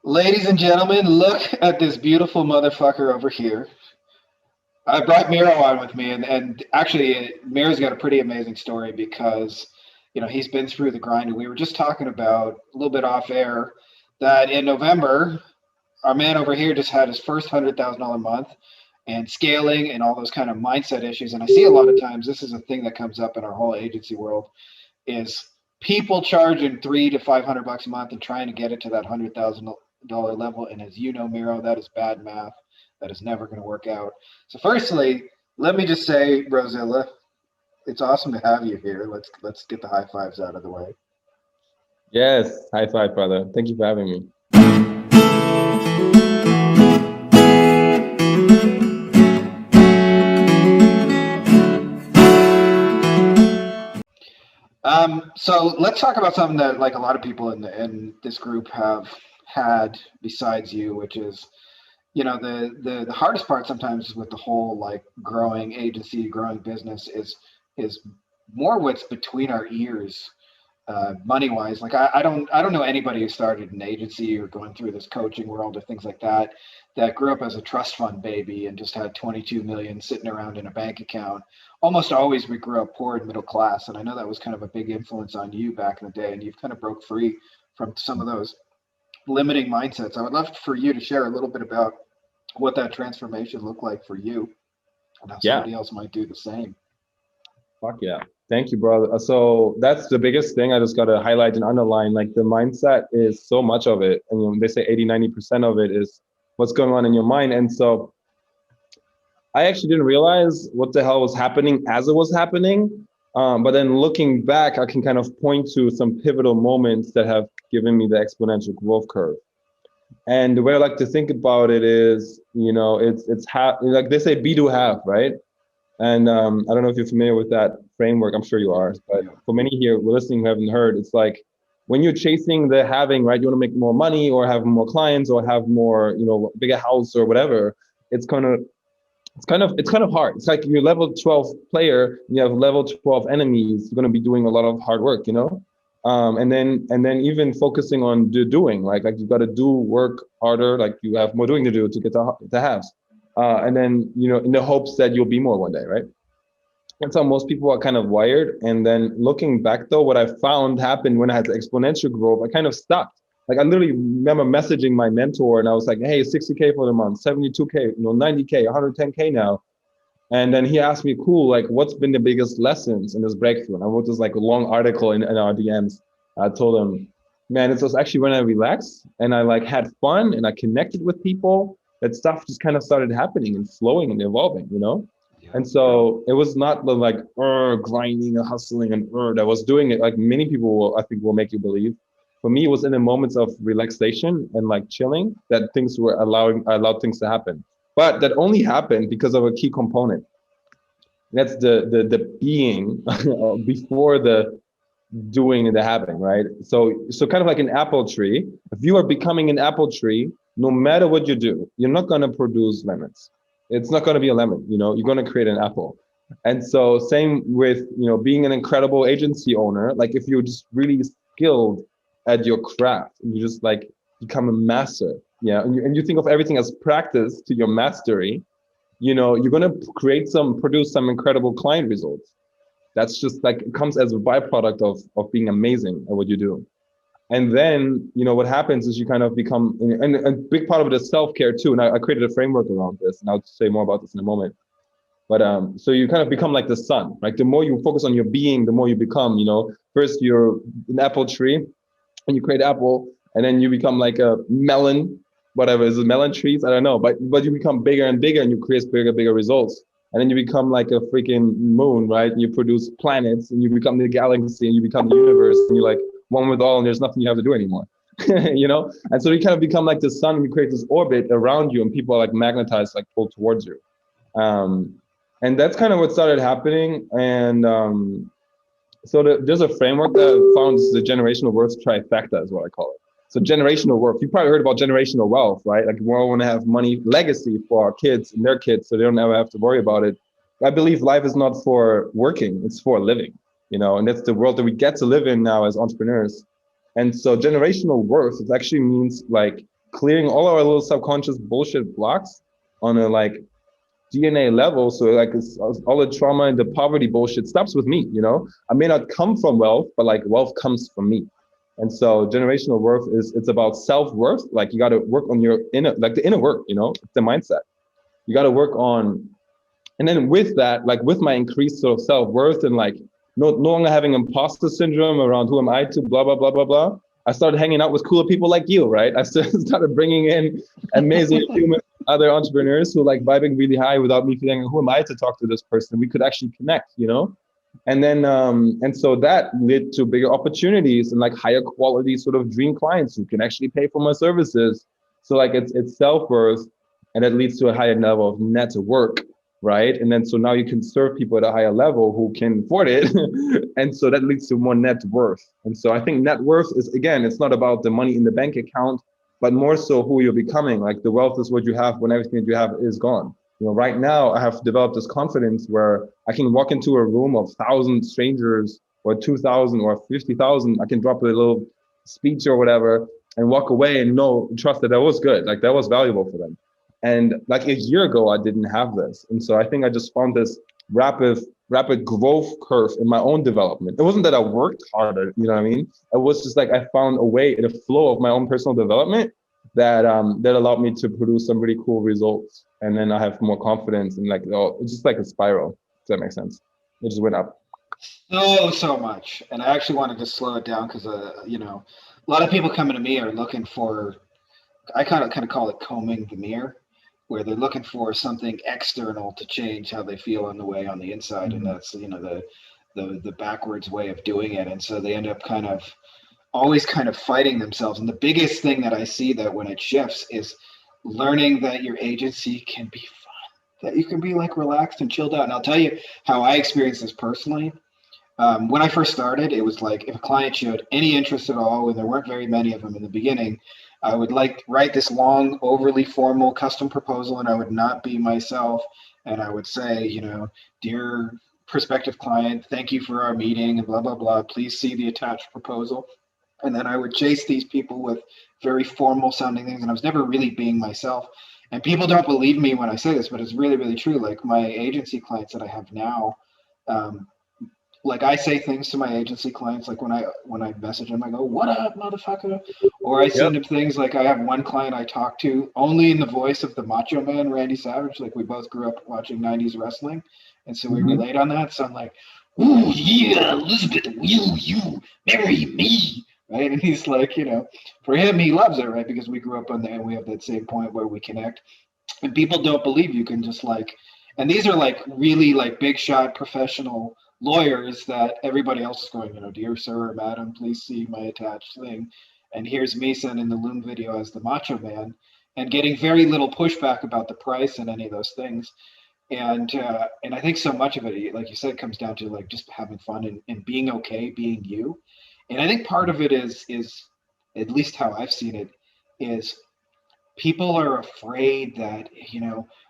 Ladies and gentlemen, look at this beautiful motherfucker over here. I brought Miro on with me, and actually, Miro's got a pretty amazing story because, he's been through the grind. And we were just talking about a little bit off air that in November, our man over here just had his first $100,000 month and scaling and all those kind of mindset issues. And I see a lot of times this is a thing that comes up in our whole agency world is people charging $300 to $500 a month and trying to get it to that $100,000 level. And as you know, Miro, that is bad math. That is never going to work out. So, firstly, let me just say, Rosilla, it's awesome to have you here. Let's get the high fives out of the way. Yes, high five, brother. Thank you for having me. So let's talk about something that like a lot of people in this group have had besides you, which is the hardest part sometimes with the whole like growing agency, growing business is more what's between our ears, money wise. Like I don't know anybody who started an agency or going through this coaching world or things like that grew up as a trust fund baby and just had 22 million sitting around in a bank account. Almost always we grew up poor and middle class, and I know that was kind of a big influence on you back in the day, and you've kind of broke free from some of those limiting mindsets. I would love for you to share a little bit about what that transformation looked like for you and how Yeah, somebody else might do the same. fuck yeah. Thank you, brother. So that's the biggest thing I just got to highlight and underline. Like the mindset is so much of it. And they say 80, 90% of it is what's going on in your mind. And so I actually didn't realize what the hell was happening as it was happening. But then looking back, I can kind of point to some pivotal moments that have given me the exponential growth curve. And the way I like to think about it is, it's half, like they say, be do have, right? And I don't know if you're familiar with that framework. I'm sure you are. But for many here who are listening who haven't heard, it's like when you're chasing the having, right? You want to make more money or have more clients or have more, bigger house or whatever. It's kind of it's kind of hard. It's like you're level 12 player, you have level 12 enemies. You're going to be doing a lot of hard work. And then even focusing on the doing, like you got to do work harder. Like you have more doing to do to get the haves. And then in the hopes that you'll be more one day, right? That's how most people are kind of wired. And then looking back though, what I found happened when I had the exponential growth, I kind of stopped. Like I literally remember messaging my mentor and I was like, hey, 60K for the month, 72K, 90K, 110K now. And then he asked me, cool, like what's been the biggest lessons in this breakthrough? And I wrote this like a long article in our DMs. I told him, man, it was actually when I relaxed and I like had fun and I connected with people, that stuff just kind of started happening and flowing and evolving. Yeah. And so it was not the like grinding and hustling and that was doing it like many people I think will make you believe. For me, it was in the moments of relaxation and like chilling that things were allowed things to happen. But that only happened because of a key component. That's the being before the doing and the having, right? So kind of like an apple tree. If you are becoming an apple tree, no matter what you do, you're not going to produce lemons. It's not going to be a lemon. You're going to create an apple. And so same with being an incredible agency owner. Like if you're just really skilled at your craft and you just like become a master, yeah, and you think of everything as practice to your mastery, you're going to produce some incredible client results. That's just like it comes as a byproduct of being amazing at what you do. And then what happens is you kind of become, and a big part of it is self-care too. And I created a framework around this, and I'll say more about this in a moment. But so you kind of become like the sun. Like the more you focus on your being, the more you become. First you're an apple tree and you create apple, and then you become like a melon, whatever is it, melon trees, I don't know, but you become bigger and bigger and you create bigger results. And then you become like a freaking moon, right? And you produce planets and you become the galaxy and you become the universe and you're like one with all and there's nothing you have to do anymore. And so you kind of become like the sun and you create this orbit around you and people are like magnetized, like pulled towards you. And that's kind of what started happening. And there's a framework that I found, the generational worth trifecta is what I call it. So generational worth, you probably heard about generational wealth, right? Like we all want to have money legacy for our kids and their kids so they don't ever have to worry about it. I believe life is not for working, it's for living, and that's the world that we get to live in now as entrepreneurs. And so generational worth, it actually means like clearing all our little subconscious bullshit blocks on a like DNA level. So like it's, all the trauma and the poverty bullshit stops with me, you know? I may not come from wealth, but like wealth comes from me. And so generational worth it's about self-worth. Like you got to work on your inner, like the inner work, you know, it's the mindset. You got to work on, and then with that, like with my increased sort of self-worth and like no longer having imposter syndrome around who am I to blah, blah, blah, blah, blah. I started hanging out with cooler people like you, right? I started bringing in amazing human other entrepreneurs who like vibing really high without me feeling, who am I to talk to this person? We could actually connect, you know? And then, and so that led to bigger opportunities and like higher quality sort of dream clients who can actually pay for my services. So like it's self-worth, and it leads to a higher level of network, right? And then so now you can serve people at a higher level who can afford it. And so that leads to more net worth. And so I think net worth is, again, it's not about the money in the bank account, but more so who you're becoming. Like the wealth is what you have when everything that you have is gone. You know, right now I have developed this confidence where I can walk into a room of 1,000 strangers or 2,000 or 50,000. I can drop a little speech or whatever and walk away and know, trust that was good. Like that was valuable for them. And like a year ago, I didn't have this. And so I think I just found this rapid growth curve in my own development. It wasn't that I worked harder, you know what I mean? It was just like I found a way in a flow of my own personal development that that allowed me to produce some really cool results. And then I have more confidence and like, oh, it's just like a spiral. Does that make sense? It just went up. So much. And I actually wanted to slow it down because, a lot of people coming to me are looking for, I kind of call it combing the mirror, where they're looking for something external to change how they feel on the way on the inside. And that's, the backwards way of doing it. And so they end up always kind of fighting themselves. And the biggest thing that I see that when it shifts is learning that your agency can be fun, that you can be like relaxed and chilled out. And I'll tell you how I experienced this personally. When I first started, it was like if a client showed any interest at all, and there weren't very many of them in the beginning, I would like write this long, overly formal custom proposal, and I would not be myself. And I would say, dear prospective client, thank you for our meeting, and blah, blah, blah. Please see the attached proposal. And then I would chase these people with very formal sounding things, and I was never really being myself. And people don't believe me when I say this, but it's really, really true. Like my agency clients that I have now, like I say things to my agency clients, like when I message them, I go, "What up, motherfucker?" Or I Yep. send them things like I have one client I talk to only in the voice of the Macho Man, Randy Savage. Like we both grew up watching '90s wrestling, and so we Mm-hmm. relate on that. So I'm like, "Ooh yeah, Elizabeth, will you marry me?" Right? And he's like, for him, he loves it, right? Because we grew up on there, and we have that same point where we connect. And people don't believe you can just like, and these are like really like big shot professional lawyers that everybody else is going, dear sir or madam, please see my attached thing. And here's me sending the Loom video as the Macho Man and getting very little pushback about the price and any of those things. And I think so much of it, like you said, comes down to like just having fun and being okay being you. And I think part of it is at least how I've seen it is people are afraid that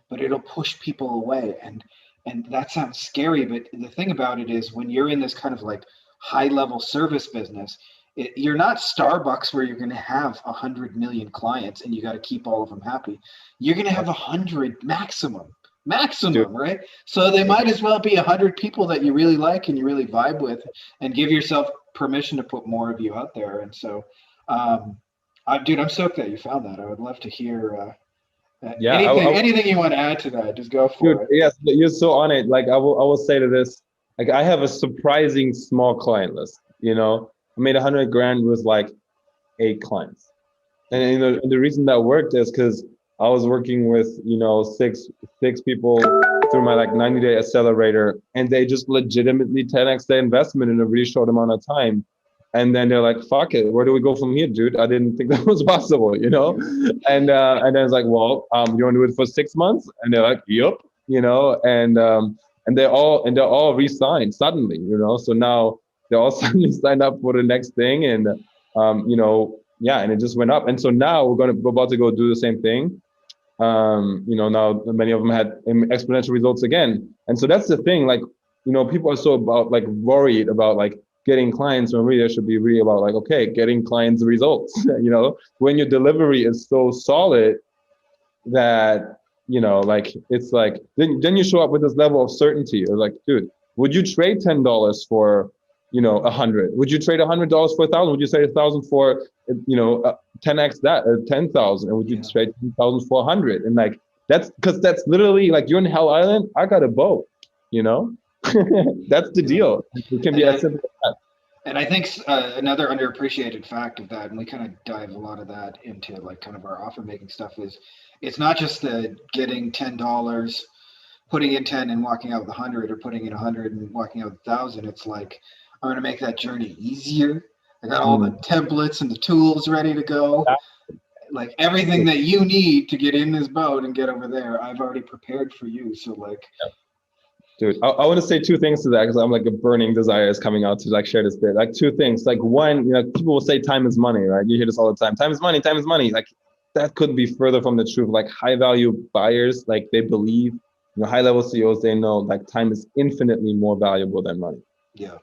but it'll push people away, and that sounds scary, but the thing about it is when you're in this kind of like high level service business, you're not Starbucks where you're going to have 100 million clients and you got to keep all of them happy. You're going to have 100 Dude, maximum, right? So they might as well be 100 people that you really like and you really vibe with, and give yourself permission to put more of you out there. And so dude, I'm stoked that you found that. I would love to hear yeah, anything you want to add to that. Just go dude, for it. yes, you're so on it. Like I will say to this, like I have a surprising small client list. You know, I made 100 grand with like 8 clients. And the reason that worked is because I was working with six people through my like 90-day accelerator, and they just legitimately 10x their investment in a really short amount of time. And then they're like, "Fuck it, where do we go from here, dude? I didn't think that was possible, you know." And then it's like, "Well, you want to do it for 6 months?" And they're like, "Yep," and they're all re-signed suddenly, So now they're all suddenly signed up for the next thing, and yeah, and it just went up. And so now we're about to go do the same thing. Now many of them had exponential results again. And so that's the thing, like, people are so about like worried about like getting clients, when really it should be really about like, okay, getting clients results. You know, when your delivery is so solid that, you know, like it's like then you show up with this level of certainty. Or like, dude, would you trade $10 for, you know, 100? Would you trade $100 for 1,000? Would you trade 1,000 for, you know, 10x that, 10,000? And would you Yeah. trade 10,000 for 100? And like that's because that's literally like you're in Hell Island. I got a boat. You know, that's the Yeah. deal. It can be And as I simple as that. and I think another underappreciated fact of that, and we kind of dive a lot of that into like kind of our offer making stuff, is it's not just the getting $10, putting in 10 and walking out with 100, or putting in 100 and walking out with 1,000. It's like I'm gonna make that journey easier. I got all the Mm. templates and the tools ready to go. Like everything that you need to get in this boat and get over there, I've already prepared for you. So like, Dude, I want to say two things to that because I'm like a burning desire is coming out to like share this bit. Like two things. Like one, you know, people will say time is money, right? You hear this all the time. Time is money. Time is money. Like that couldn't be further from the truth. Like high value buyers, like they believe, you know, high level CEOs, they know like time is infinitely more valuable than money. yeah,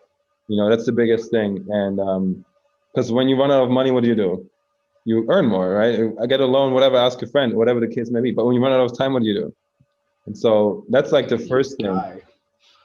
You know, that's the biggest thing. And because when you run out of money, what do? You earn more, right? I get a loan, whatever, ask a friend, whatever the case may be. But when you run out of time, what do? And so that's like the you first thing. die.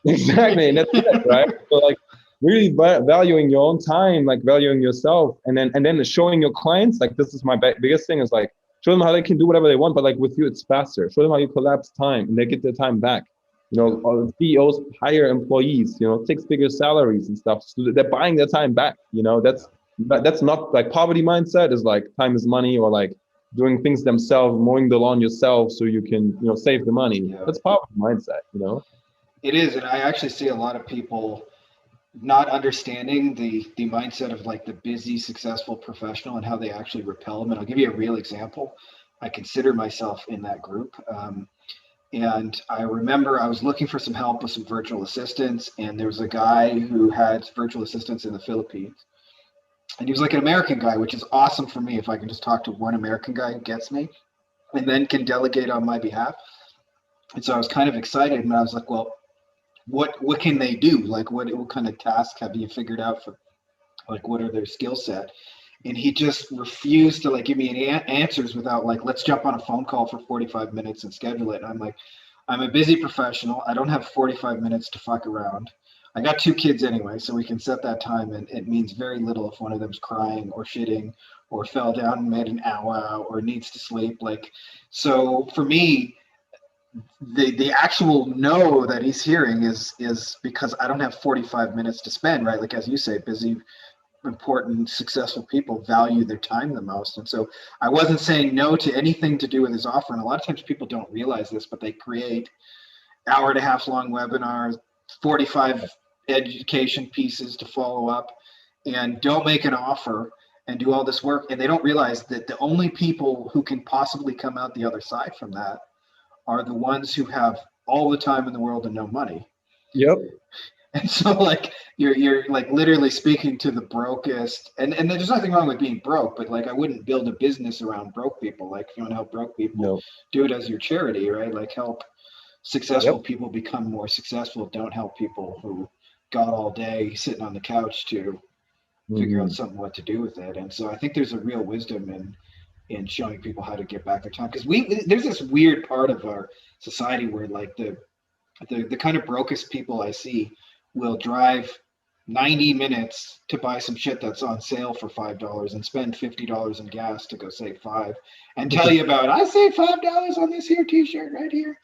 Exactly, and that's it, right? So like really valuing your own time, like valuing yourself, and then showing your clients, like this is my biggest thing is like show them how they can do whatever they want, but like with you it's faster. Show them how you collapse time and they get their time back. You Yeah, know, all the CEOs hire employees, you know, six-figure salaries and stuff, so they're buying their time back. You know, yeah, that's not like poverty mindset is like time is money or like doing things themselves, mowing the lawn yourself so you can, you know, save the money. yeah. That's poverty mindset, you know. It is, and I actually see a lot of people not understanding the mindset of like the busy, successful professional and how they actually repel them. And I'll give you a real example. I consider myself in that group. And I remember I was looking for some help with some virtual assistants, and there was a guy who had virtual assistants in the Philippines. And he was like an American guy, which is awesome for me if I can just talk to one American guy who gets me and then can delegate on my behalf. And so I was kind of excited, and I was like, well, what can they do? Like what kind of tasks have you figured out for like what are their skill set? And he just refused to like give me any answers without like let's jump on a phone call for 45 minutes and schedule it. And I'm like, I'm a busy professional. I don't have 45 minutes to fuck around. I got two kids anyway, so we can set that time, and it means very little if one of them's crying or shitting or fell down and made an hour or needs to sleep. Like, so for me, the actual no that he's hearing is because I don't have 45 minutes to spend, right? Like as you say, busy, important, successful people value their time the most. And so I wasn't saying no to anything to do with his offer. And a lot of times people don't realize this, but they create hour and a half long webinars, 45 education pieces to follow up, and don't make an offer and do all this work. And they don't realize that the only people who can possibly come out the other side from that are the ones who have all the time in the world and no money. Yep. And so like you're like literally speaking to the brokest, and there's nothing wrong with being broke, but like I wouldn't build a business around broke people. Like if you want to help broke people, No. do it as your charity, right? Like help successful Yep. people become more successful. Don't help people who got all day sitting on the couch to figure out Hmm. something what to do with it. And so I think there's a real wisdom in showing people how to get back their time, because we there's this weird part of our society where like the kind of brokest people I see will drive 90 minutes to buy some shit that's on sale for $5 and spend $50 in gas to go save five and tell you about I saved $5 on this here t-shirt right here,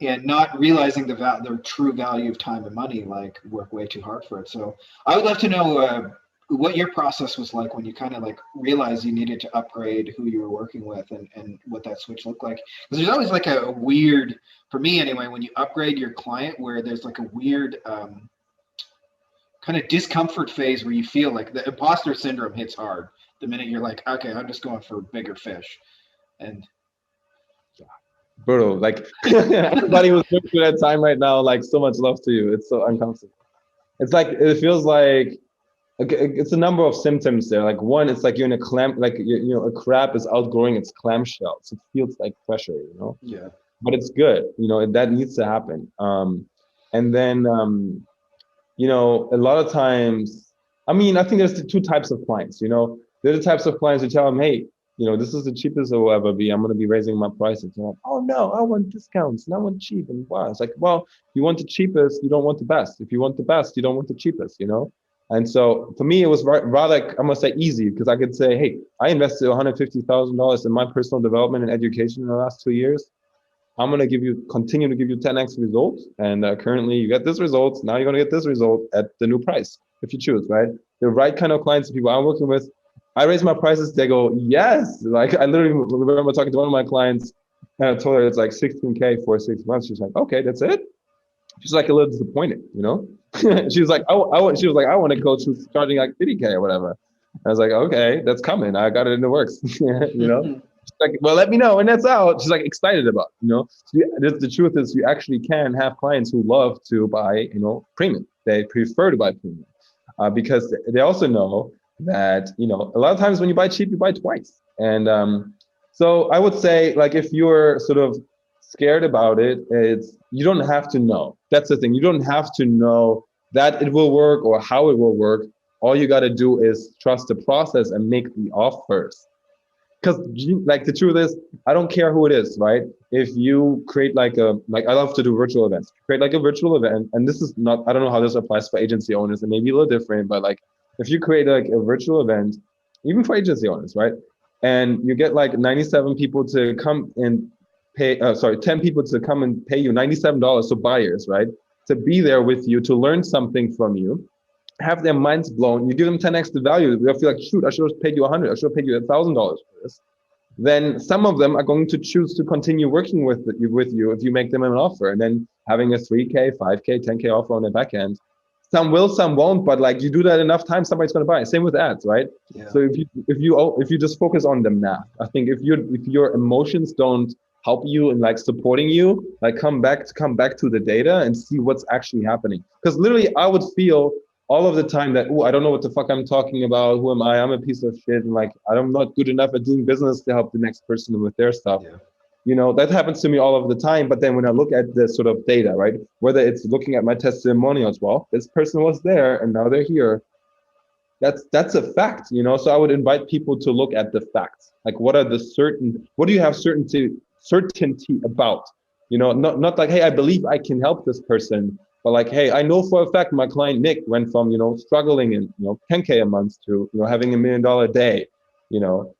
and not realizing the true value of time and money, like work way too hard for it. So I would love to know what your process was like when you kind of like realized you needed to upgrade who you were working with, and what that switch looked like. Because there's always like a weird, for me anyway, when you upgrade your client, where there's like a weird kind of discomfort phase where you feel like the imposter syndrome hits hard the minute you're like, okay, I'm just going for bigger fish. And Brutal. Like everybody who's going through that time right now, like so much love to you. It's so uncomfortable. It's like it feels like okay, it's a number of symptoms there. Like one, it's like you're in a clam, like you know, a crab is outgrowing its clamshell, so it feels like pressure, you know. yeah, But it's good, you know. That needs to happen. And then you know, a lot of times I mean, I think there's the two types of clients, you know. There are the types of clients who tell them, hey, you know, this is the cheapest it will ever be. I'm going to be raising my prices. They're like, oh no, I want discounts and I want cheap. And wow, it's like, well, you want the cheapest, you don't want the best. If you want the best, you don't want the cheapest, you know? And so for me, it was rather, I'm going to say easy, because I could say, hey, I invested $150,000 in my personal development and education in the last 2 years. I'm going to continue to give you 10x results. And currently you get this result. Now you're going to get this result at the new price if you choose, right? The right kind of clients, people I'm working with, I raise my prices. They go, yes. Like I literally remember talking to one of my clients and I told her it's like 16K for 6 months. She's like, okay, that's it. She's like a little disappointed, you know? She was like, she was like, I want a coach who's charging like 50K or whatever. I was like, okay, that's coming. I got it in the works, you know? She's like, well, let me know when that's out. She's like excited about it, you know? So the truth is you actually can have clients who love to buy, you know, premium. They prefer to buy premium because they also know that, you know, a lot of times when you buy cheap, you buy twice. And so I would say, like, if you're sort of scared about it, you don't have to know. That's the thing. You don't have to know that it will work or how it will work. All you got to do is trust the process and make the offers. Because like the truth is, I don't care who it is, right? If you create like I love to do virtual events, create like a virtual event. And this is not, I don't know how this applies for agency owners. It may be a little different, but like if you create like a virtual event, even for agency owners, right? And you get like 97 people to come and pay, 10 people to come and pay you $97, so buyers, right? To be there with you, to learn something from you, have their minds blown. You give them 10x the value. They'll feel like, shoot, I should have paid you 100. I should have paid you $1,000 for this. Then some of them are going to choose to continue working with you if you make them an offer, and then having a 3K, 5K, 10K offer on the back end. Some will, some won't, but like you do that enough times, somebody's going to buy. Same with ads, right? Yeah. So if you just focus on the math, I think if your emotions don't help you in like supporting you, like come back to the data and see what's actually happening. Because literally, I would feel all of the time that, oh, I don't know what the fuck I'm talking about. Who am I? I'm a piece of shit. And like, I'm not good enough at doing business to help the next person with their stuff. Yeah. You know, that happens to me all of the time. But then when I look at the sort of data, right, whether it's looking at my testimonials, well, this person was there and now they're here. That's a fact, you know? So I would invite people to look at the facts. Like, what do you have certainty about? You know, not like, hey, I believe I can help this person, but like, hey, I know for a fact my client Nick went from, you know, struggling in, you know, 10K a month to, you know, having $1 million a day, you know,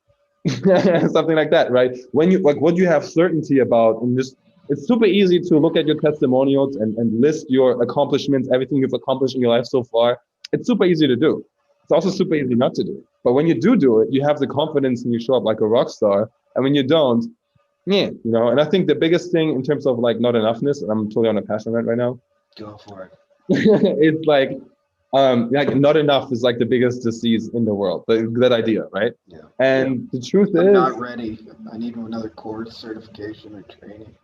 something like that, right? When you like, what do you have certainty about? And just, it's super easy to look at your testimonials and list your accomplishments, everything you've accomplished in your life so far. It's super easy to do. It's also super easy not to do. But when you do it, you have the confidence and you show up like a rock star. And when you don't, yeah, you know, and I think the biggest thing in terms of like not enoughness, and I'm totally on a passion right now. Go for it. It's like not enough is like the biggest disease in the world. That idea, right? Yeah. And the truth I'm is, not ready. I need another course, certification, or training.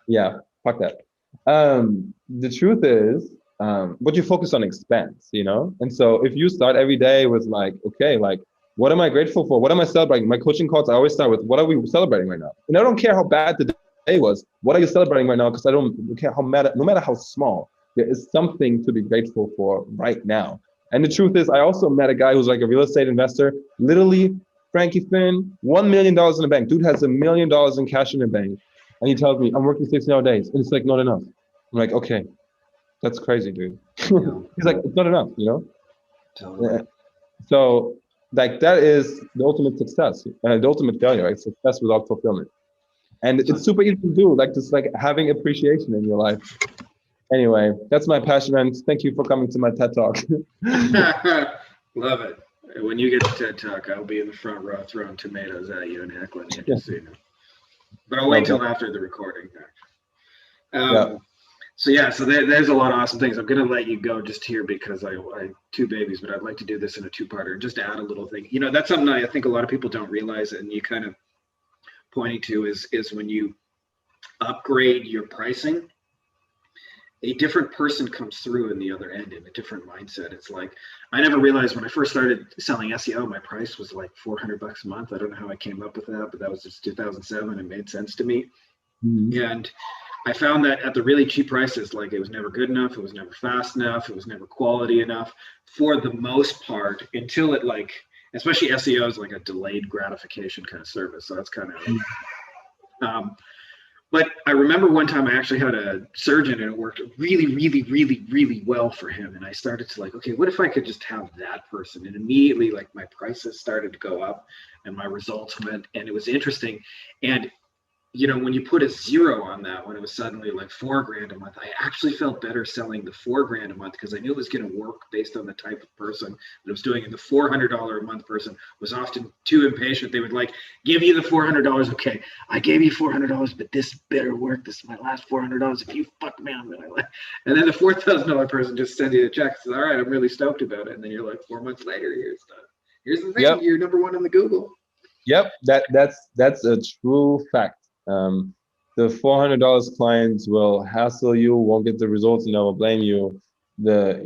yeah, fuck that. The truth is, what you focus on expands, you know? And so if you start every day with like, okay, like, what am I grateful for? What am I celebrating? My coaching calls, I always start with, what are we celebrating right now? And I don't care how bad the day was. What are you celebrating right now? Because I don't care no matter how small, there is something to be grateful for right now. And the truth is, I also met a guy who's like a real estate investor, literally, Frankie Finn, $1 million in the bank. Dude has $1 million in cash in the bank. And he tells me, I'm working 16-hour days. And it's like, not enough. I'm like, okay, that's crazy, dude. Yeah. He's like, it's not enough, you know? Totally. So like that is the ultimate success, the ultimate failure, right? Success without fulfillment. And it's super easy to do, like just like having appreciation in your life. Anyway, that's my passion, and thank you for coming to my TED Talk. Love it. When you get to TED Talk, I'll be in the front row throwing tomatoes at you and heckling you. Just so you know. But I'll wait till after the recording. So there's a lot of awesome things. I'm going to let you go just here because I two babies, but I'd like to do this in a two-parter, just to add a little thing. You know, that's something I think a lot of people don't realize, and you kind of pointing to is when you upgrade your pricing, a different person comes through in the other end in a different mindset. It's like, I never realized when I first started selling SEO, my price was like $400 a month. I don't know how I came up with that, but that was just 2007. It made sense to me. Mm-hmm. And I found that at the really cheap prices, like it was never good enough, it was never fast enough, it was never quality enough for the most part until it like, especially SEO is like a delayed gratification kind of service. So that's kind of, but I remember one time I actually had a surgeon and it worked really, really, really, really well for him. And I started to like, okay, what if I could just have that person? And immediately like my prices started to go up and my results went, and it was interesting. And you know, when you put a zero on that, when it was suddenly like $4,000 a month, I actually felt better selling the $4,000 a month because I knew it was going to work based on the type of person that I was doing. And the $400 a month person was often too impatient. They would like give you the $400. Okay, I gave you $400, but this better work. This is my last $400. If you fuck me, I'm gonna like. And then the $4,000 person just sends you a check. Says, all right, I'm really stoked about it. And then you're like 4 months later, here's the thing. Yep. You're number one in the Google. Yep, that's a true fact. The $400 clients will hassle you, won't get the results, and will blame you. The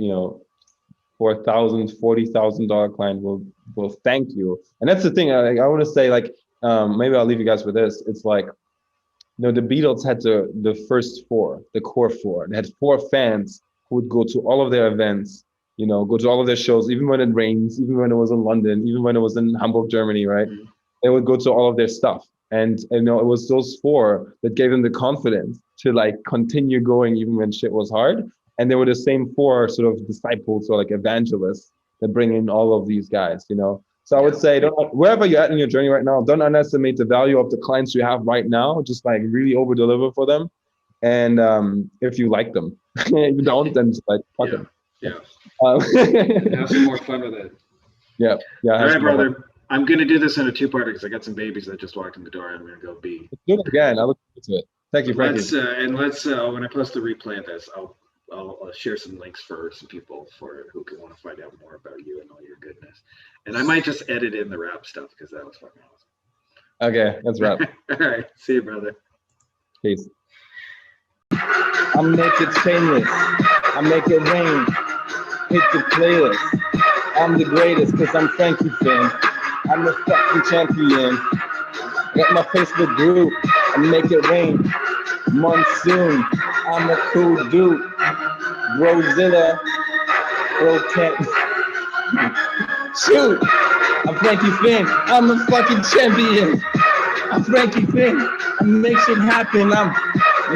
$4,000, $40,000 client will thank you. And that's the thing. I want to say, like, maybe I'll leave you guys with this. It's like, the Beatles had the first four, the core four. They had four fans who would go to all of their events, go to all of their shows, even when it rains, even when it was in London, even when it was in Hamburg, Germany, right? Mm-hmm. They would go to all of their stuff. And it was those four that gave them the confidence to like continue going even when shit was hard. And they were the same four sort of disciples or like evangelists that bring in all of these guys, So I would say, wherever you're at in your journey right now, don't underestimate the value of the clients you have right now. Just like really over deliver for them. And if you like them, if you don't, then just like fuck them. Yeah. Have some more fun with it. Yeah. All right, brother. I'm going to do this in a two-parter because I got some babies that just walked in the door. I'm going to go be. Let's do it again. I look forward to it. Thank you, Frankie. Let's when I post the replay of this, I'll share some links for some people who can want to find out more about you and all your goodness. And I might just edit in the rap stuff because that was fucking awesome. Okay, let's wrap. All right, see you, brother. Peace. I'm naked, shameless. I make it rain. Hit the playlist. I'm the greatest because I'm Frankie Finn. I'm the fucking champion. Got my Facebook group. I make it rain. Monsoon. I'm a cool dude. Rosilla. Bro can't. Shoot. I'm Frankie Finn. I'm the fucking champion. I'm Frankie Finn. I make shit happen. I'm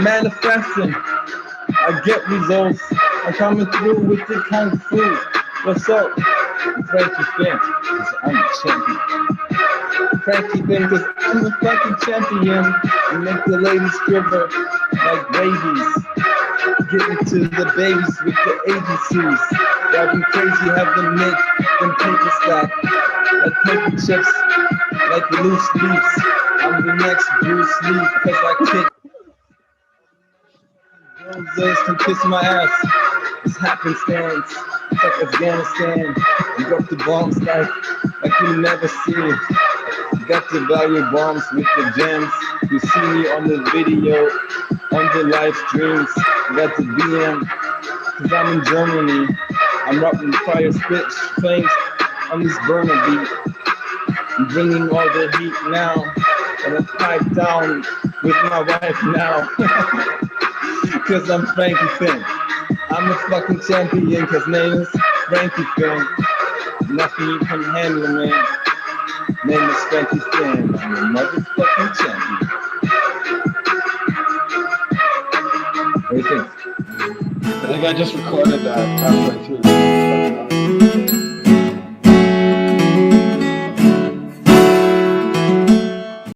manifesting. I get results. I'm coming through with the kung fu. What's up? I'm Frankie Finn, because I'm a champion. Frankie Finn, because I'm the fucking champion. I make the ladies quiver like babies. Getting to the babies with the agencies. Driving crazy, have them make them paper stack. Like paper chips, like the loose leaves. I'm the next Bruce Lee, because I kick. Roses can kiss my ass. It's happenstance. It's like Afghanistan. You drop the bombs like you never seen. You got the value bombs with the gems. You see me on the video, on the live streams. You got the BM, cause I'm in Germany. I'm rocking the fire spit flames on this burner beat. I'm bringing all the heat now. And I pipe down with my wife now. Cause I'm Frankie Finn. I'm the fucking champion, cause name is Frankie Finn. Nothing you can handle, man. Name is Frankie Finn. I'm the motherfucking champion. What do you think? I think I just recorded that halfway through.